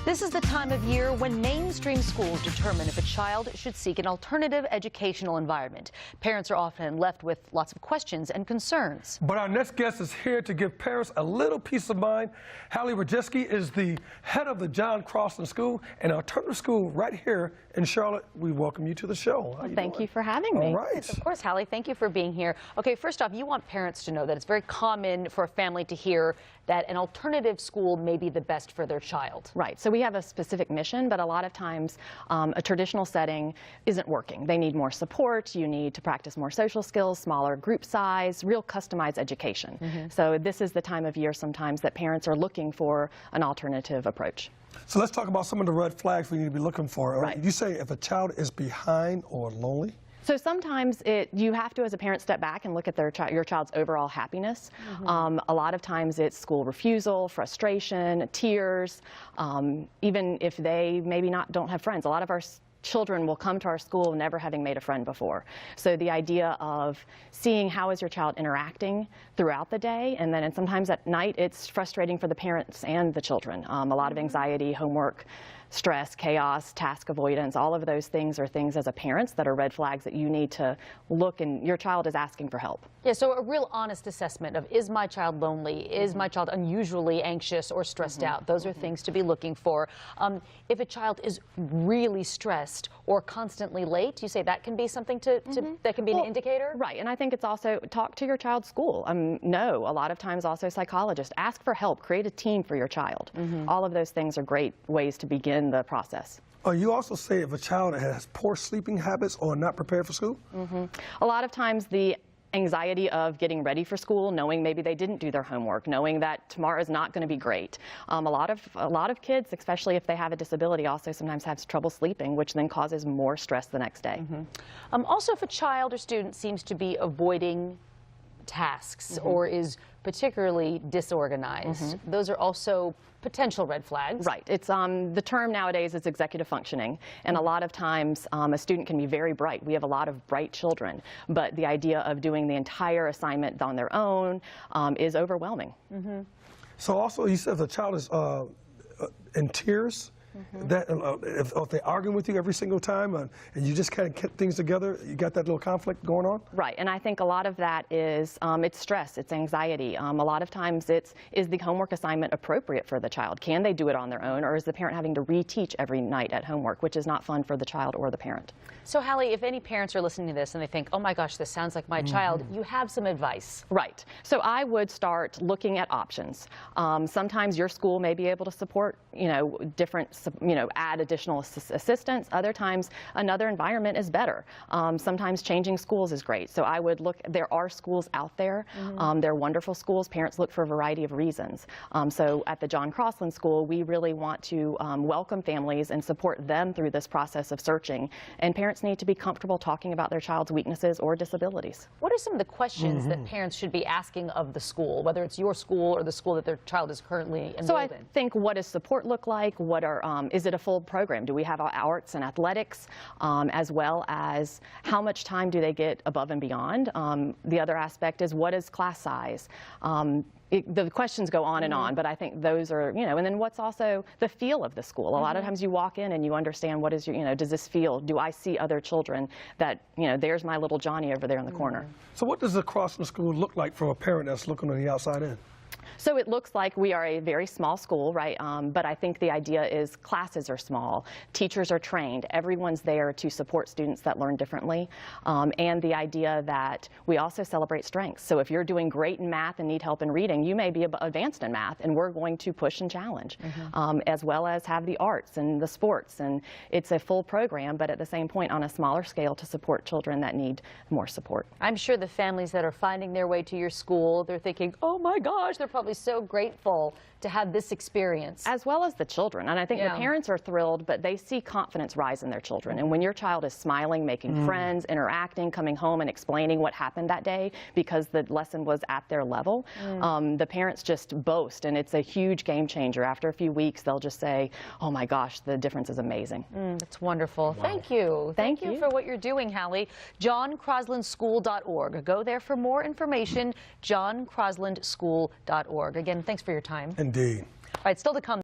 This is the time of year when mainstream schools determine if a child should seek an alternative educational environment. Parents are often left with lots of questions and concerns. But our next guest is here to give parents a little peace of mind. Hallie Rojeski is the head of the John Crosland School, an alternative school right here in Charlotte. We welcome you to the show. Thank you for having me. All right. Yes, of course, Hallie, thank you for being here. Okay, first off, you want parents to know that it's very common for a family to hear that an alternative school may be the best for their child. Right. So we have a specific mission, but a lot of times a traditional setting isn't working. They need more support. You need to practice more social skills, smaller group size, real customized education. So this is the time of year sometimes that parents are looking for an alternative approach. So let's talk about some of the red flags we need to be looking for. Right. You say if a child is behind or lonely? So sometimes you have to, as a parent, step back and look at your child's overall happiness. A lot of times it's school refusal, frustration, tears, even if they maybe don't have friends. A lot of our children will come to our school never having made a friend before. So the idea of seeing how is your child interacting throughout the day, and then sometimes at night it's frustrating for the parents and the children. A lot of anxiety, homework, stress, chaos, task avoidance, all of those things are things as a parent that are red flags that you need to look, and your child is asking for help. Yeah, so a real honest assessment of, is my child lonely? Is my child unusually anxious or stressed out? Those are things to be looking for. If a child is really stressed or constantly late, you say that can be something that can be an indicator? Right, and I think it's also talk to your child's school. No, a lot of times also psychologists. Ask for help, create a team for your child. All of those things are great ways to begin the process. You also say if a child has poor sleeping habits or not prepared for school? A lot of times the anxiety of getting ready for school, knowing maybe they didn't do their homework, knowing that tomorrow is not going to be great. A lot of kids, especially if they have a disability, also sometimes have trouble sleeping, which then causes more stress the next day. Also, if a child or student seems to be avoiding tasks or is particularly disorganized, those are also potential red flags. Right. It's the term nowadays is executive functioning, and a lot of times a student can be very bright. We have a lot of bright children, but the idea of doing the entire assignment on their own is overwhelming. So also you said if the child is in tears, that if they're arguing with you every single time and you just kind of get things together, you got that little conflict going on? Right, and I think a lot of that is it's stress, it's anxiety. A lot of times is the homework assignment appropriate for the child? Can they do it on their own, or is the parent having to reteach every night at homework, which is not fun for the child or the parent? So Hallie, if any parents are listening to this and they think, oh my gosh, this sounds like my child, you have some advice. Right. So I would start looking at options. Sometimes your school may be able to support, add additional assistance. Other times another environment is better. Sometimes changing schools is great. So I would look, there are schools out there. They're wonderful schools. Parents look for a variety of reasons. So at the John Crosland School, we really want to welcome families and support them through this process of searching. And parents need to be comfortable talking about their child's weaknesses or disabilities. What are some of the questions that parents should be asking of the school, whether it's your school or the school that their child is currently enrolled in? So I think, what does support look like? Is it a full program? Do we have arts and athletics, as well as how much time do they get above and beyond? The other aspect is, what is class size? The questions go on and on, but I think those are, and then what's also the feel of the school. A lot of times you walk in and you understand what is your, does this feel? Do I see other children that, there's my little Johnny over there in the corner. So what does the Crosland School look like for a parent that's looking on the outside in? So it looks like we are a very small school, right? But I think the idea is classes are small, teachers are trained, everyone's there to support students that learn differently, and the idea that we also celebrate strengths. So if you're doing great in math and need help in reading, you may be advanced in math, and we're going to push and challenge, as well as have the arts and the sports, and it's a full program, but at the same point on a smaller scale to support children that need more support. I'm sure the families that are finding their way to your school, they're thinking, oh my gosh, they're probably so grateful to have this experience. As well as the children. And I think the parents are thrilled, but they see confidence rise in their children. And when your child is smiling, making friends, interacting, coming home and explaining what happened that day because the lesson was at their level, the parents just boast, and it's a huge game changer. After a few weeks, they'll just say, oh my gosh, the difference is amazing. That's wonderful. Wow. Thank you. Thank you for what you're doing, Hallie. JohnCroslandSchool.org. Go there for more information, JohnCroslandSchool.org. Again, thanks for your time. Indeed. All right, still to come.